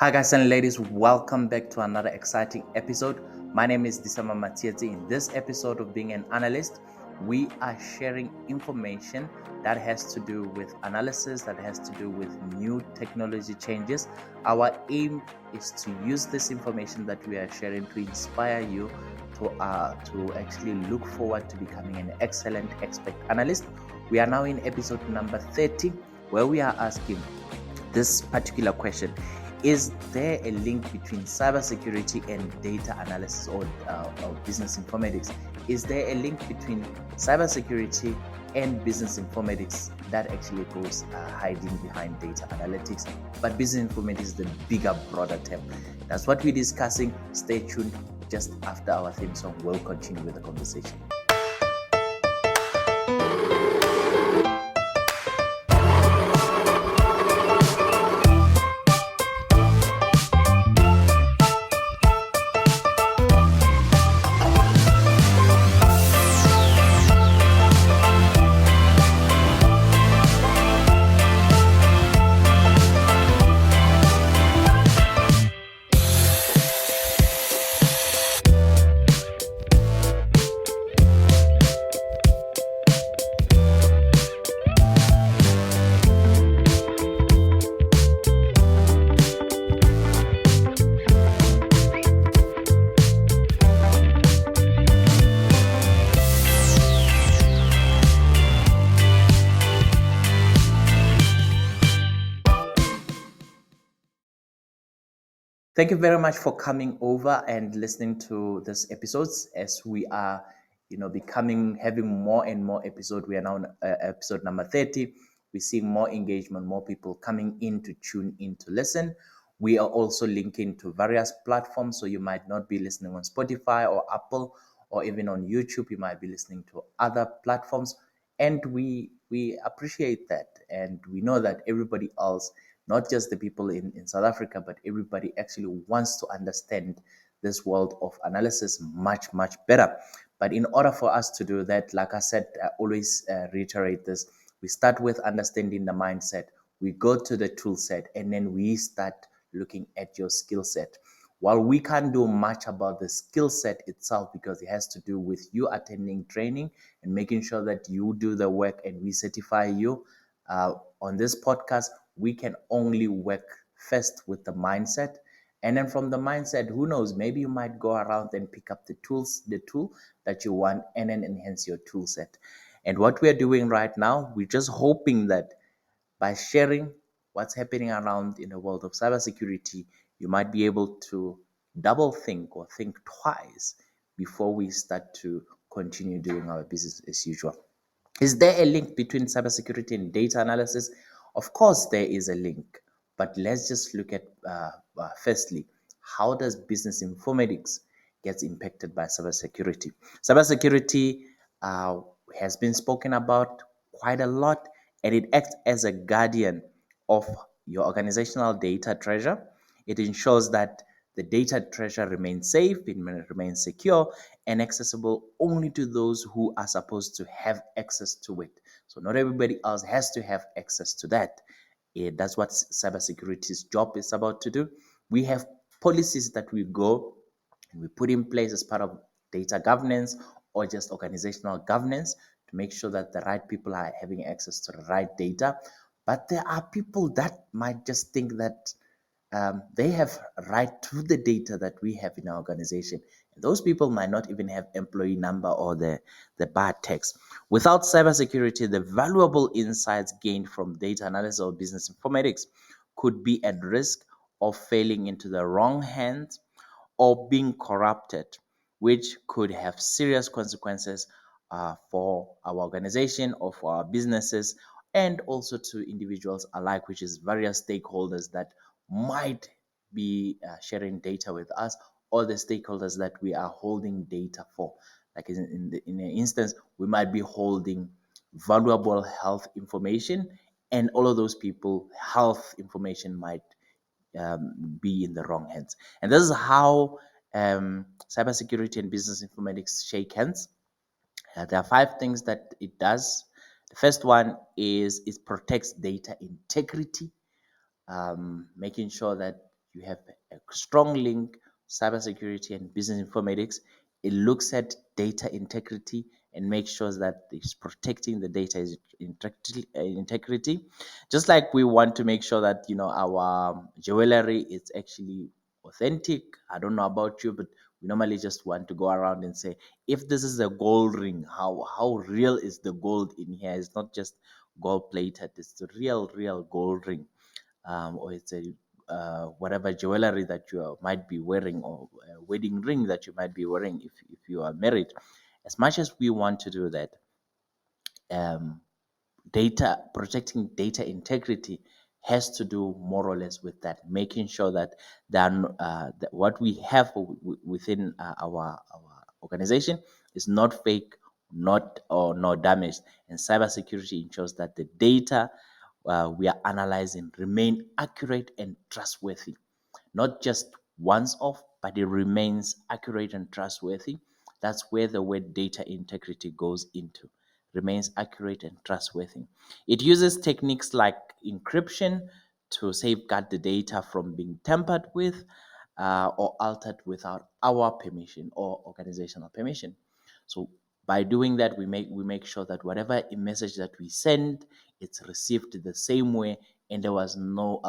Hi guys and ladies, welcome back to another exciting episode. My name is Disama Matieti. In this episode of Being an Analyst, we are sharing information that has to do with analysis, that has to do with new technology changes. Our aim is to use this information that we are sharing to inspire you to actually look forward to becoming an excellent expert analyst. We are now in episode number 30, where we are asking this particular question: is there a link between cybersecurity and data analysis or business informatics? Is there a link between cybersecurity and business informatics that actually goes hiding behind data analytics? But business informatics is the bigger, broader term. That's what we're discussing. Stay tuned. Just after our theme song, we'll continue with the conversation. Thank you very much for coming over and listening to this episodes as we are, having more and more episodes. We are now on episode number 30. We're seeing more engagement, more people coming in to tune in to listen. We are also linking to various platforms. So you might not be listening on Spotify or Apple or even on YouTube. You might be listening to other platforms. And we appreciate that. And we know that everybody else, not just the people in South Africa, but everybody actually wants to understand this world of analysis much, much better. But in order for us to do that, like I said, I always reiterate this. We start with understanding the mindset. We go to the tool set, and then we start looking at your skill set. While we can't do much about the skill set itself because it has to do with you attending training and making sure that you do the work and we certify you, on this podcast, we can only work first with the mindset. And then from the mindset, who knows, maybe you might go around and pick up the tool that you want and then enhance your tool set. And what we're doing right now, we're just hoping that by sharing what's happening around in the world of cybersecurity, you might be able to double think or think twice before we start to continue doing our business as usual. Is there a link between cybersecurity and data analysis? Of course, there is a link, but let's just look at firstly, how does business informatics gets impacted by cybersecurity? Cybersecurity has been spoken about quite a lot, and it acts as a guardian of your organizational data treasure. It ensures that the data treasure remains safe, it remains secure, and accessible only to those who are supposed to have access to it. So not everybody else has to have access to that. That's what cybersecurity's job is about to do. We have policies that we go and we put in place as part of data governance or just organizational governance to make sure that the right people are having access to the right data. But there are people that might just think that they have right to the data that we have in our organization. And those people might not even have employee number or the bar text. Without cybersecurity, the valuable insights gained from data analysis or business informatics could be at risk of falling into the wrong hands or being corrupted, which could have serious consequences for our organization or for our businesses and also to individuals alike, which is various stakeholders that might be sharing data with us or the stakeholders that we are holding data for. Like in an instance, we might be holding valuable health information, and all of those people, health information might be in the wrong hands. And this is how cybersecurity and business informatics shake hands. There are 5 things that it does. The first one is it protects data integrity, making sure that you have a strong link, cybersecurity and business informatics. It looks at data integrity and makes sure that it's protecting the data integrity. Just like we want to make sure that our jewelry is actually authentic. I don't know about you, but we normally just want to go around and say, if this is a gold ring, how real is the gold in here? It's not just gold plated; it's the real gold ring, or it's a whatever jewelry that you might be wearing, or a wedding ring that you might be wearing if you are married. As much as we want to do that, um, data protecting data integrity has to do more or less with that, making sure that that what we have within our organization is not fake, not damaged, and cybersecurity ensures that the data we are analyzing remain accurate and trustworthy, not just once off, but it remains accurate and trustworthy. That's where the word data integrity goes into. Remains accurate and trustworthy. It uses techniques like encryption to safeguard the data from being tampered with or altered without our permission or organizational permission. So by doing that, we make sure that whatever message that we send, it's received the same way, and there was no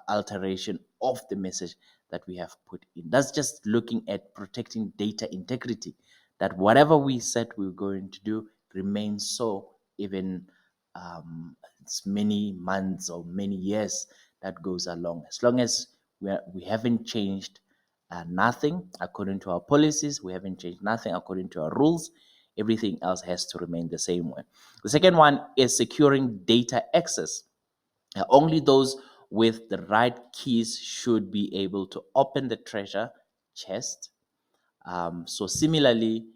alteration of the message that we have put in. That's just looking at protecting data integrity. That whatever we said we were going to do remains so, even it's many months or many years that goes along. As long as we haven't changed nothing according to our policies, we haven't changed nothing according to our rules, everything else has to remain the same way. The second one is securing data access. Only those with the right keys should be able to open the treasure chest. So similarly,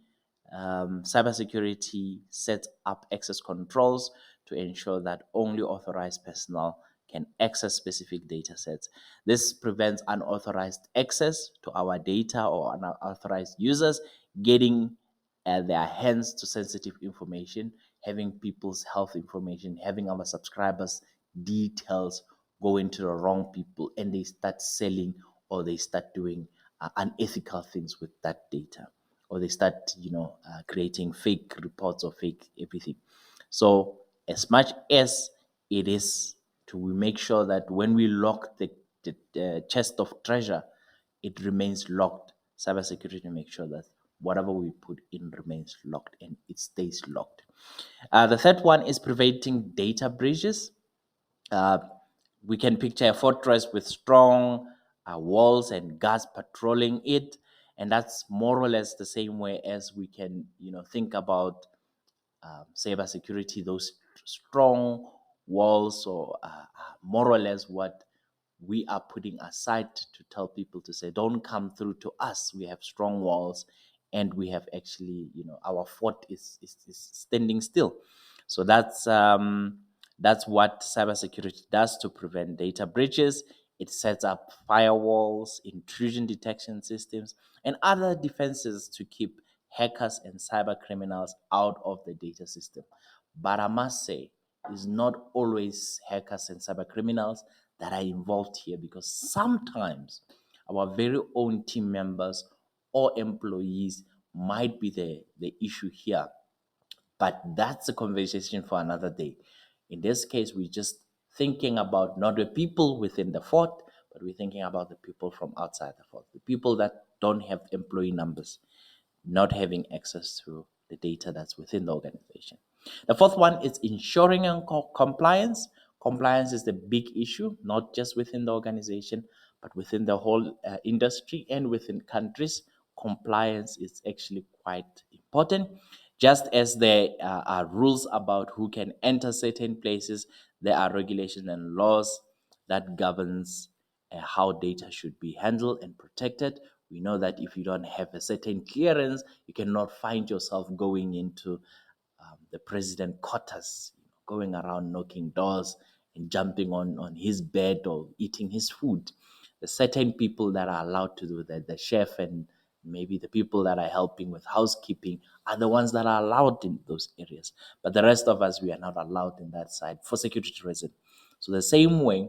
cybersecurity sets up access controls to ensure that only authorized personnel can access specific data sets. This prevents unauthorized access to our data or unauthorized users getting their hands to sensitive information, having people's health information, having our subscribers' details go into the wrong people, and they start selling or they start doing unethical things with that data, or they start creating fake reports or fake everything. So as much as it is to we make sure that when we lock the chest of treasure, it remains locked. Cybersecurity makes sure that whatever we put in remains locked and it stays locked. The third one is preventing data breaches. uh, we can picture a fortress with strong walls and guards patrolling it, and that's more or less the same way as we can, think about cybersecurity. Those strong walls, or more or less what we are putting aside to tell people to say, don't come through to us. We have strong walls, and we have actually, our fort is standing still. So that's what cybersecurity does to prevent data breaches. It sets up firewalls, intrusion detection systems, and other defenses to keep hackers and cyber criminals out of the data system. But I must say, it's not always hackers and cyber criminals that are involved here, because sometimes our very own team members or employees might be the issue here. But that's a conversation for another day. In this case, we're just thinking about not the people within the fort, but we're thinking about the people from outside the fort, the people that don't have employee numbers, not having access to the data that's within the organization. The fourth one is ensuring compliance. Compliance is the big issue, not just within the organization, but within the whole industry and within countries. Compliance is actually quite important. Just as there are rules about who can enter certain places, there are regulations and laws that governs how data should be handled and protected. We know that if you don't have a certain clearance, you cannot find yourself going into the president quarters, going around knocking doors and jumping on his bed or eating his food. The certain people that are allowed to do that, the chef and maybe the people that are helping with housekeeping, are the ones that are allowed in those areas. But the rest of us, we are not allowed in that side for security reasons. So the same way,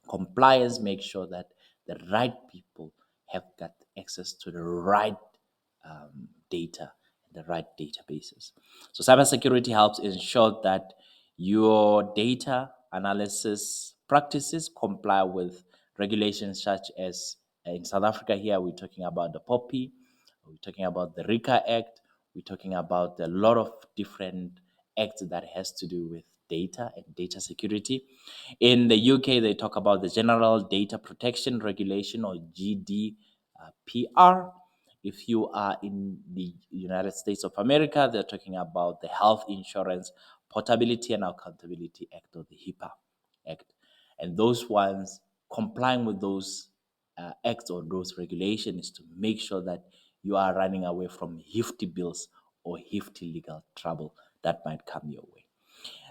compliance makes sure that the right people have got access to the right data and the right databases. So cybersecurity helps ensure that your data analysis practices comply with regulations such as in South Africa here we're talking about the POPI, we're talking about the RICA Act, we're talking about a lot of different acts that has to do with data and data security. In the UK, they talk about the General Data Protection Regulation or GDPR. If you are in the United States of America, they're talking about the Health Insurance Portability and Accountability Act or the HIPAA Act. And those ones, complying with those acts or those regulations to make sure that you are running away from hefty bills or hefty legal trouble that might come your way.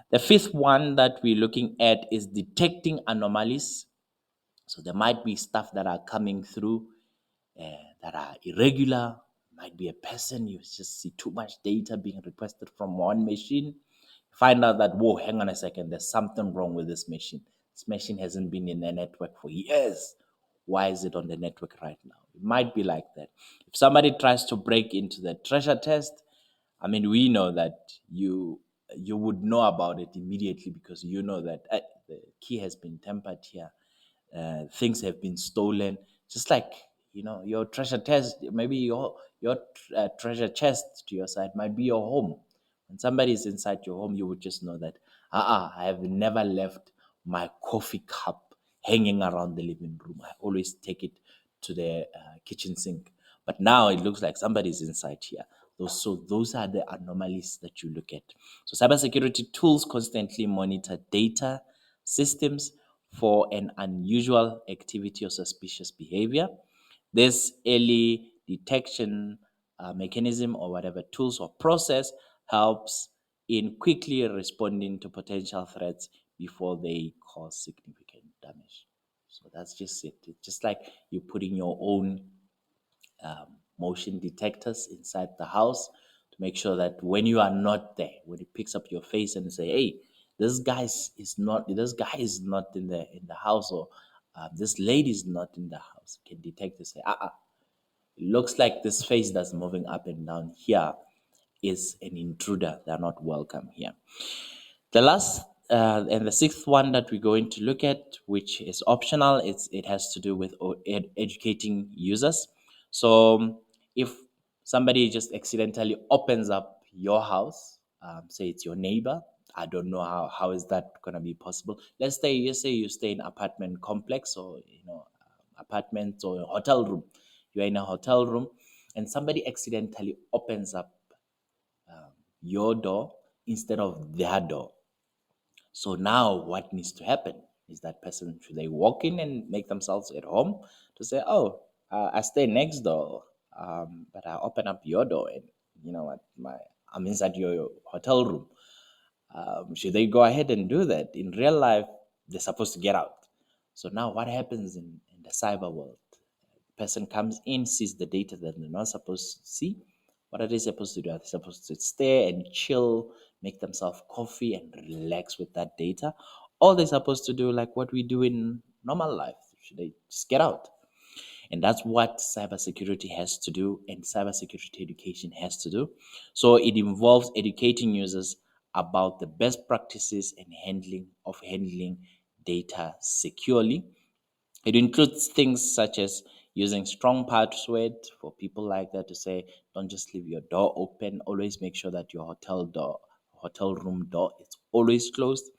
The fifth one that we're looking at is detecting anomalies. So there might be stuff that are coming through that are irregular. Might be a person, you just see too much data being requested from one machine. Find out that, whoa, hang on a second, there's something wrong with this machine. This machine hasn't been in the network for years. Why is it on the network right now? It might be like that. If somebody tries to break into the treasure test, I mean, we know that you would know about it immediately because you know that the key has been tampered here, things have been stolen. Just like your treasure chest, maybe your treasure chest to your side might be your home. When somebody is inside your home, you would just know that I have never left my coffee cup hanging around the living room. I always take it to the kitchen sink. But now it looks like somebody's inside here. Those are the anomalies that you look at. So cybersecurity tools constantly monitor data systems for an unusual activity or suspicious behavior. This early detection mechanism or whatever tools or process helps in quickly responding to potential threats before they cause significant damage. So that's just it. It's just like you putting your own motion detectors inside the house to make sure that when you are not there, when it picks up your face and say, "Hey, this guy is not in the house," or "This lady is not in the house," can detect to say, it looks like this face that's moving up and down here is an intruder. They're not welcome here. The last and the sixth one that we're going to look at, which is optional, it has to do with educating users. So if somebody just accidentally opens up your house, say it's your neighbor, I don't know how is that going to be possible. Let's say you stay in apartment complex or apartment or a hotel room. You're in a hotel room and somebody accidentally opens up your door instead of their door. So now what needs to happen is that person, should they walk in and make themselves at home to say, "Oh, I stay next door, but I open up your door and you know what, I'm inside your hotel room." Should they go ahead and do that? In real life, they're supposed to get out. So now what happens in the cyber world? The person comes in, sees the data that they're not supposed to see. What are they supposed to do? Are they supposed to stay and chill, make themselves coffee and relax with that data? Or they're supposed to do like what we do in normal life? Should they just get out? And that's what cybersecurity has to do and cybersecurity education has to do. So it involves educating users about the best practices and handling data securely. It includes things such as using strong password for people like that to say, don't just leave your door open. Always make sure that your hotel room door is always closed.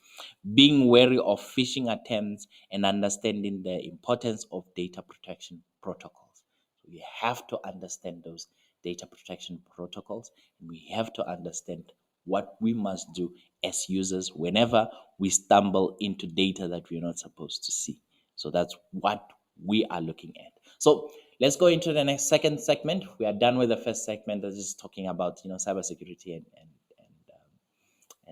Being wary of phishing attempts and understanding the importance of data protection protocols. So we have to understand those data protection protocols, and we have to understand what we must do as users whenever we stumble into data that we're not supposed to see. So that's what we are looking at. So let's go into the next second segment. We are done with the first segment that is talking about cybersecurity and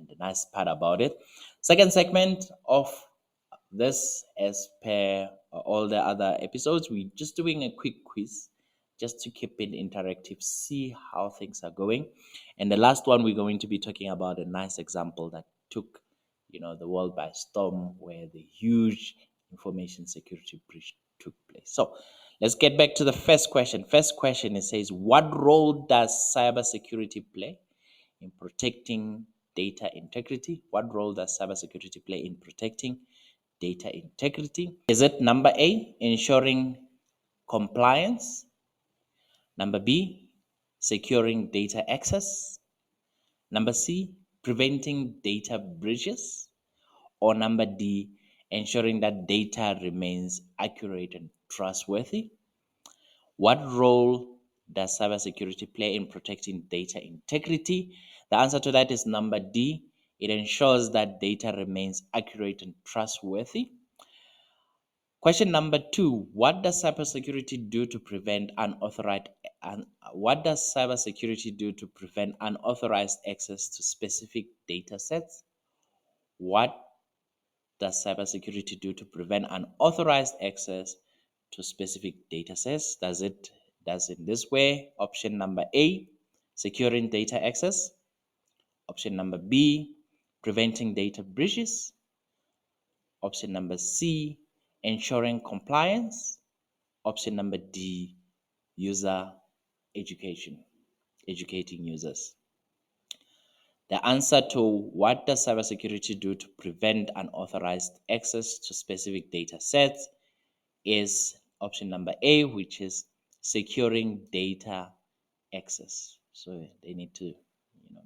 the nice part about it. Second segment of this, as per all the other episodes, we're just doing a quick quiz just to keep it interactive, see how things are going. And the last one, we're going to be talking about a nice example that took the world by storm, where the huge information security breach took place. So let's get back to the first question. First question, it says, what role does cybersecurity play in protecting data integrity? What role does cybersecurity play in protecting data integrity? Is it number A, ensuring compliance? Number B, securing data access? Number C, preventing data breaches? Or number D, ensuring that data remains accurate and trustworthy? What role does cybersecurity play in protecting data integrity? The answer to that is number D. It ensures that data remains accurate and trustworthy. Question number 2, what does cybersecurity do to prevent unauthorized access to specific data sets? What does cybersecurity do to prevent unauthorized access to specific data sets? Does it in this way? Option number A, securing data access. Option number B, preventing data breaches. Option number C, ensuring compliance. Option number D, user education, educating users. The answer to what does cybersecurity do to prevent unauthorized access to specific data sets is option number A, which is securing data access. So they need to,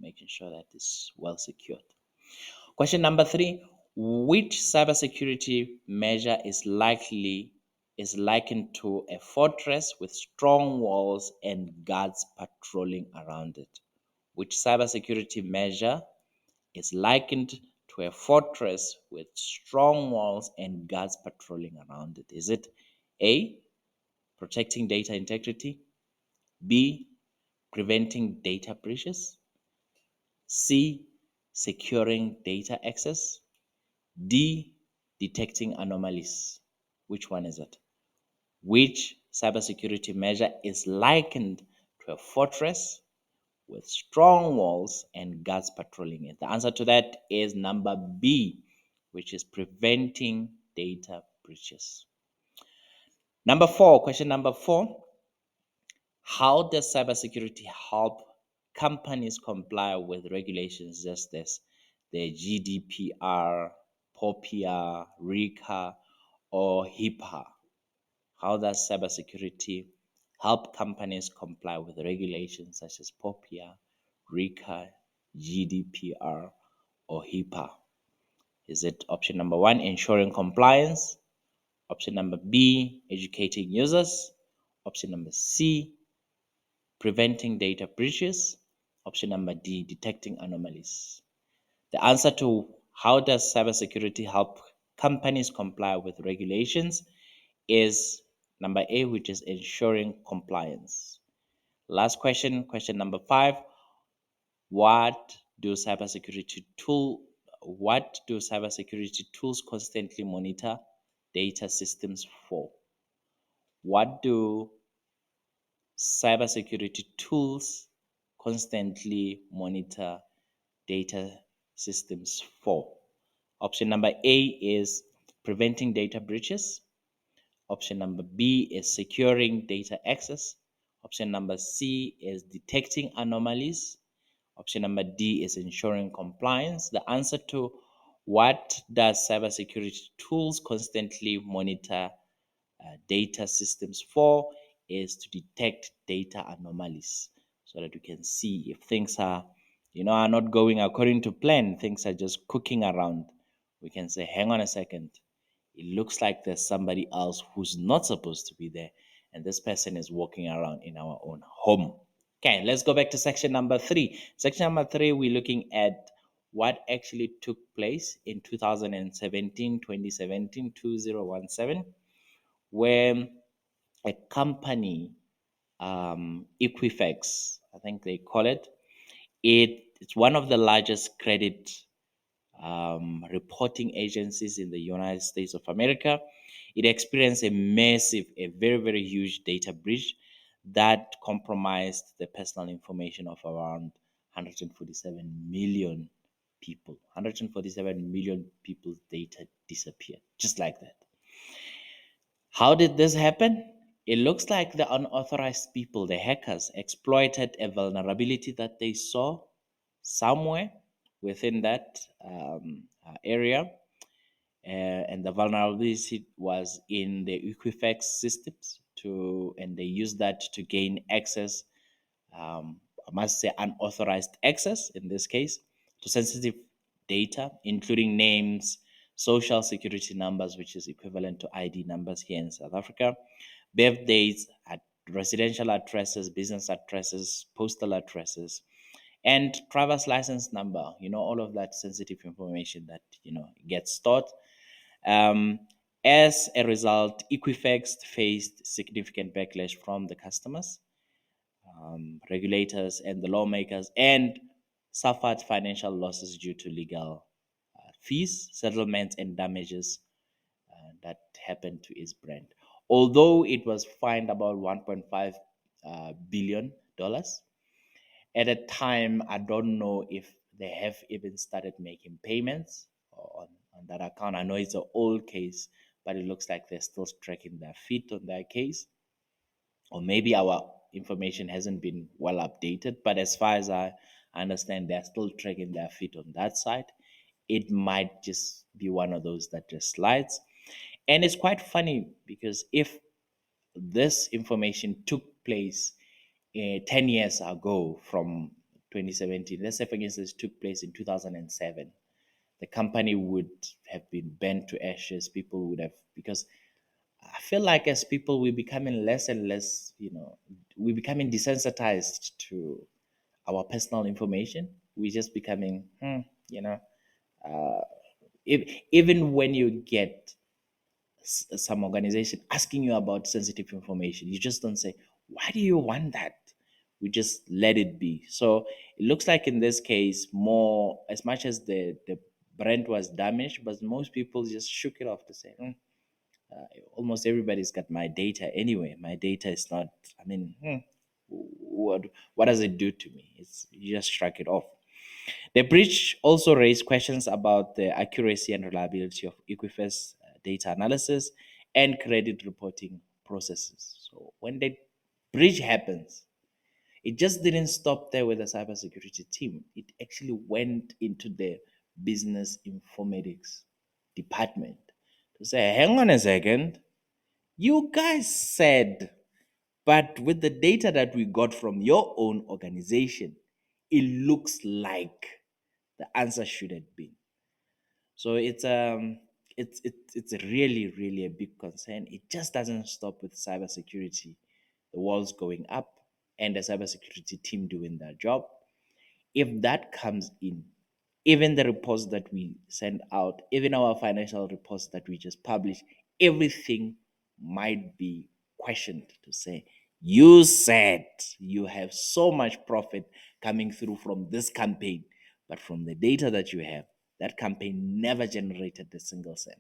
making sure that it's well secured. Question number 3, which cybersecurity measure is likened to a fortress with strong walls and guards patrolling around it? Which cybersecurity measure is likened to a fortress with strong walls and guards patrolling around it? Is it A, protecting data integrity? B, preventing data breaches? C, securing data access? D, detecting anomalies? Which one is it? Which cybersecurity measure is likened to a fortress with strong walls and guards patrolling it? The answer to that is number B, which is preventing data breaches. Question number 4, how does cybersecurity help companies comply with regulations such as the GDPR, POPIA, RICA, or HIPAA? How does cybersecurity help companies comply with regulations such as POPIA, RICA, GDPR, or HIPAA? Is it option number 1, ensuring compliance? Option number B, educating users? Option number C, preventing data breaches? Option number D, detecting anomalies? The answer to how does cybersecurity help companies comply with regulations is number A, which is ensuring compliance. Last question, question number 5. What do cybersecurity tools constantly monitor data systems for? What do cybersecurity tools constantly monitor data systems for? Option number A is preventing data breaches. Option number B is securing data access. Option number C is detecting anomalies. Option number D is ensuring compliance. The answer to what does cybersecurity tools constantly monitor data systems for is to detect data anomalies, so that we can see if things are not going according to plan, things are just cooking around. We can say, hang on a second, it looks like there's somebody else who's not supposed to be there, and this person is walking around in our own home. Okay, let's go back to section number 3. Section number 3, we're looking at what actually took place in 2017, where a company, Equifax, I think they call it, it's one of the largest credit reporting agencies in the United States of America. It experienced a very, very huge data breach that compromised the personal information of around 147 million people. 147 million people's data disappeared, just like that. How did this happen? It looks like the unauthorized people, the hackers, exploited a vulnerability that they saw somewhere within that area. And the vulnerability was in the Equifax systems and they used that to gain access, I must say unauthorized access in this case, to sensitive data, including names, social security numbers, which is equivalent to ID numbers here in South Africa, birthdays, residential addresses, business addresses, postal addresses, and driver's license number. All of that sensitive information that gets stored. Um, as a result, Equifax faced significant backlash from the customers, regulators, and the lawmakers, and suffered financial losses due to legal fees, settlements, and damages that happened to its brand. Although it was fined about $1.5 billion dollars at a time, I don't know if they have even started making payments on that account. I know it's an old case, but it looks like they're still tracking their feet on that case, or maybe our information hasn't been well updated. But as far as I understand, they're still dragging their feet on that side. It might just be one of those that just slides. And it's quite funny because if this information took place 10 years ago from 2017, let's say for instance, took place in 2007, the company would have been burnt to ashes. People would have, because I feel like as people, we're becoming less and less, we're becoming desensitized to our personal information. We're just becoming, you know, even when you get some organization asking you about sensitive information, you just don't say, why do you want that? We just let it be. So it looks like in this case, more as much as the brand was damaged, but most people just shook it off to say, almost everybody's got my data anyway. My data is not. I mean, what does it do to me? It's you just struck it off. The breach also raised questions about the accuracy and reliability of Equifax data analysis and credit reporting processes. So when the breach happens, it just didn't stop there with the cybersecurity team. It actually went into the business informatics department to say, hang on a second, you guys said, but with the data that we got from your own organization, it looks like the answer should have been. So it's a really really a big concern. It just doesn't stop with cybersecurity. The walls going up and the cybersecurity team doing their job. If that comes in, even the reports that we send out, even our financial reports that we just publish, everything might be questioned to say, you said you have so much profit coming through from this campaign, but from the data that you have, that campaign never generated a single cent.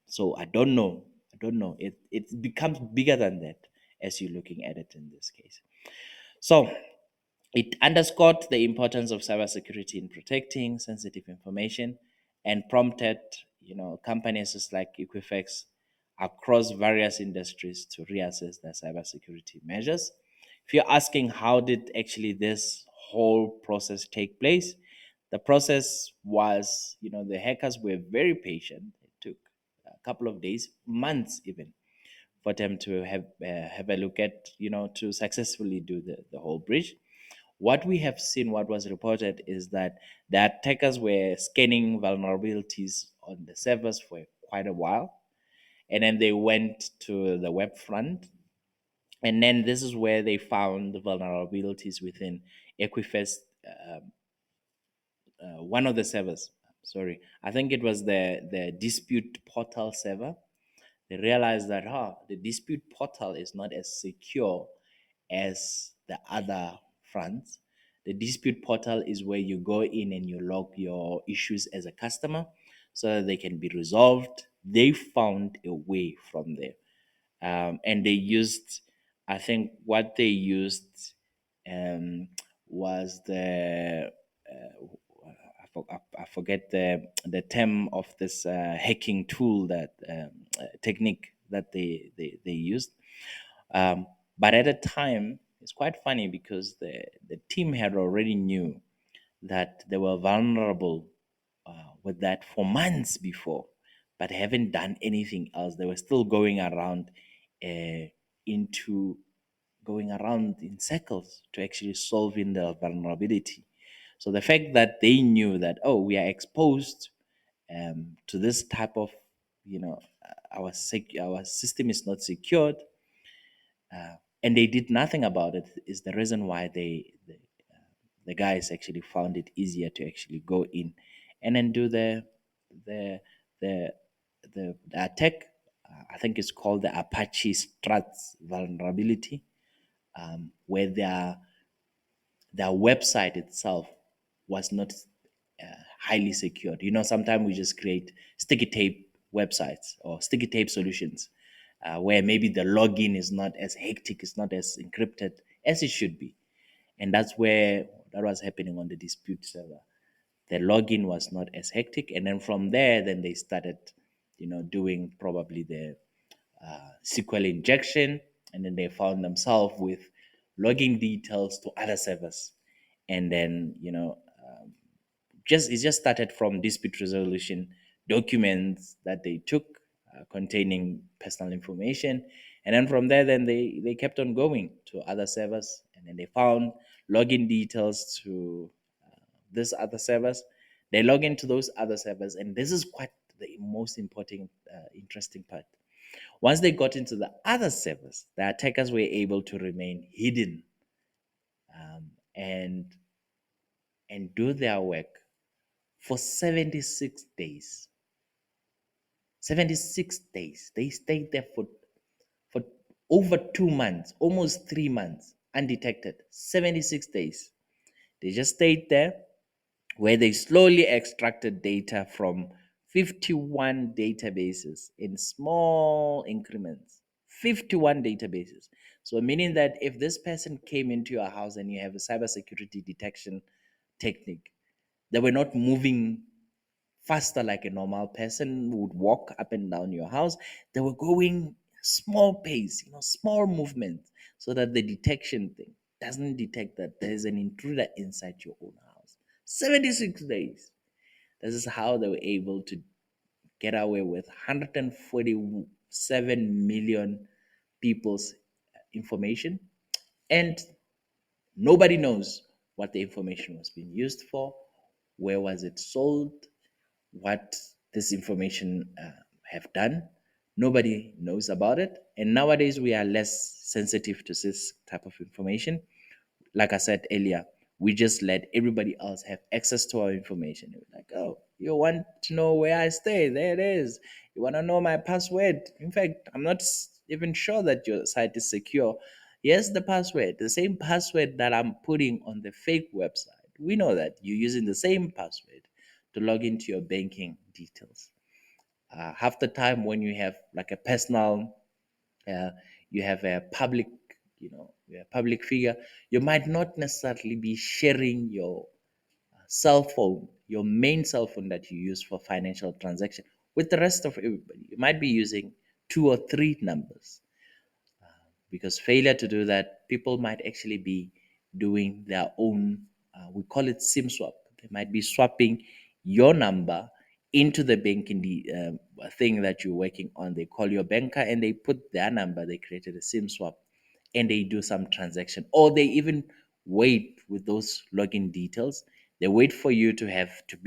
So I don't know. I don't know. It becomes bigger than that as you're looking at it in this case. So it underscored the importance of cybersecurity in protecting sensitive information and prompted, companies just like Equifax across various industries to reassess their cybersecurity measures. If you're asking how did actually this whole process take place, the process was, the hackers were very patient. It took a couple of days, months even, for them to have a look at, to successfully do the whole breach. What we have seen, what was reported, is that the attackers were scanning vulnerabilities on the servers for quite a while, and then they went to the web front, and then this is where they found the vulnerabilities within Equifax, one of the servers. Sorry, I think it was the dispute portal server. They realized that the dispute portal is not as secure as the other fronts. The dispute portal is where you go in and you log your issues as a customer so that they can be resolved. They found a way from there. And they used, I think what they used was I forget the term of this hacking tool that technique that they used. But at the time, it's quite funny because the team had already knew that they were vulnerable with that for months before, but haven't done anything else. They were still uh, into going around in circles to actually solving the vulnerability. So the fact that they knew that, oh, we are exposed to this type of, our system is not secured, and they did nothing about it, is the reason why the guys actually found it easier to actually go in and then do the the the attack. I think it's called the Apache Struts vulnerability, where their website itself was not highly secured. Sometimes we just create sticky tape websites or sticky tape solutions, where maybe the login is not as hectic, it's not as encrypted as it should be. And that's where that was happening on the dispute server. The login was not as hectic. And then from there, then they started, doing probably the SQL injection. And then they found themselves with login details to other servers. And then, it just started from dispute resolution documents that they took, containing personal information, and then from there, then they kept on going to other servers, and then they found login details to these other servers. They log into those other servers, and this is quite the most important, interesting part. Once they got into the other servers, the attackers were able to remain hidden, and do their work for 76 days. 76 days. They stayed there for over 2 months, almost 3 months, undetected. 76 days. They just stayed there, where they slowly extracted data from 51 databases in small increments. 51 databases. So, meaning that if this person came into your house and you have a cybersecurity detection technique, they were not moving faster like a normal person would walk up and down your house. They were going small pace, small movements, so that the detection thing doesn't detect that there's an intruder inside your own house. 76 days. This is how they were able to get away with 147 million people's information, and nobody knows what the information was being used for, where was it sold, what this information have done. Nobody knows about it. And nowadays we are less sensitive to this type of information. Like I said earlier, we just let everybody else have access to our information. We're like, oh, you want to know where I stay? There it is. You want to know my password? In fact, I'm not even sure that your site is secure. Here's the password, the same password that I'm putting on the fake website. We know that you're using the same password to log into your banking details. Half the time, when you have like a personal, uh, you have a public, you're a public figure, you might not necessarily be sharing your cell phone, your main cell phone that you use for financial transaction, with the rest of everybody. You might be using two or three numbers, because failure to do that, people might actually be doing their own, we call it SIM swap. They might be swapping your number into the banking thing that you're working on. They call your banker and they put their number, they created a SIM swap, and they do some transaction, or they even wait with those login details. They wait for you to have to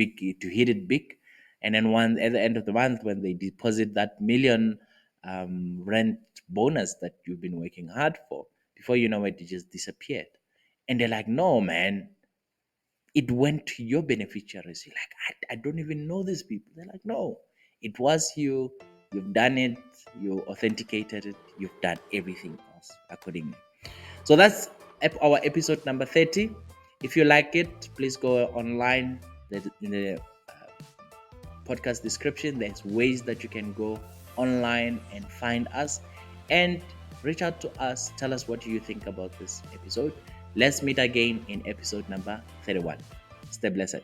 hit it big, and then one at the end of the month, when they deposit that million rent bonus that you've been working hard for, before you know it, it just disappeared. And they're like, no, man, it went to your beneficiaries. You're like, I don't even know these people. They're like, no, it was you. You've done it. You authenticated it. You've done everything else accordingly. So that's our episode number 30. If you like it, please go online. In the podcast description, there's ways that you can go online and find us and reach out to us. Tell us what you think about this episode. Let's meet again in episode number 31. Stay blessed.